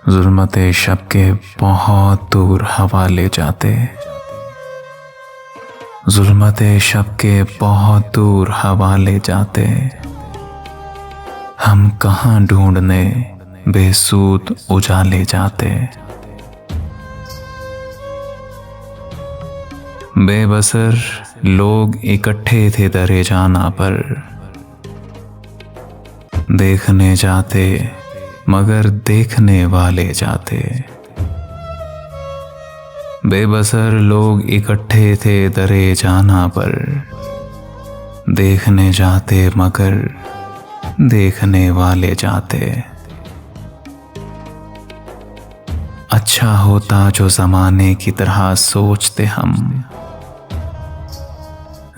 जुल्मते शब के बहुत दूर हवा ले जाते, जुल्मते शब के बहुत दूर हवा ले जाते। हम कहाँ ढूंढने बेसूद उजाले जाते। बेबसर लोग इकट्ठे थे दरे जाना पर, देखने जाते मगर देखने वाले जाते। बेबसर लोग इकट्ठे थे दरे जाना पर, देखने जाते मगर देखने वाले जाते। अच्छा होता जो ज़माने की तरह सोचते हम,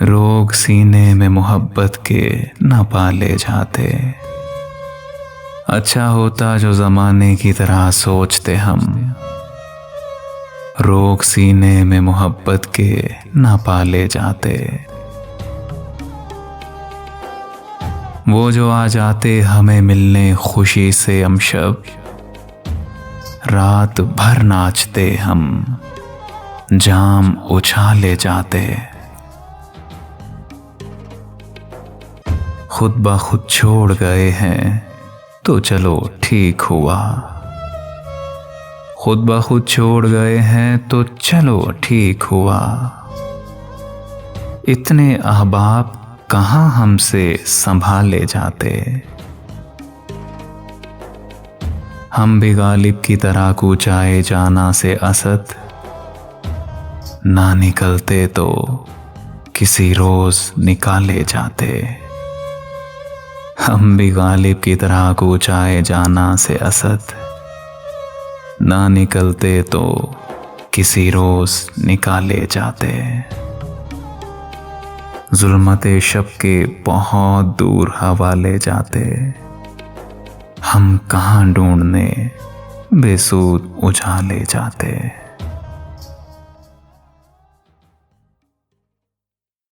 रोग सीने में मोहब्बत के न पाले जाते। अच्छा होता जो ज़माने की तरह सोचते हम, रोग सीने में मोहब्बत के न पाले जाते। वो जो आ जाते हमें मिलने खुशी से अमशब, रात भर नाचते हम जाम उछाले जाते। खुद ब खुद छोड़ गए हैं तो चलो ठीक हुआ, खुद ब खुद छोड़ गए हैं तो चलो ठीक हुआ। इतने अहबाब कहाँ हमसे संभाले जाते। हम भी गालिब की तरह कूचाए जाना से असद, ना निकलते तो किसी रोज निकाले जाते। हम भी गालिब की तरह कूचाए जाना से असद, ना निकलते तो किसी रोज निकाले जाते। जुल्मते शब के बहुत दूर हवा ले जाते। हम कहाँ ढूंढने बेसूद उजाले जाते।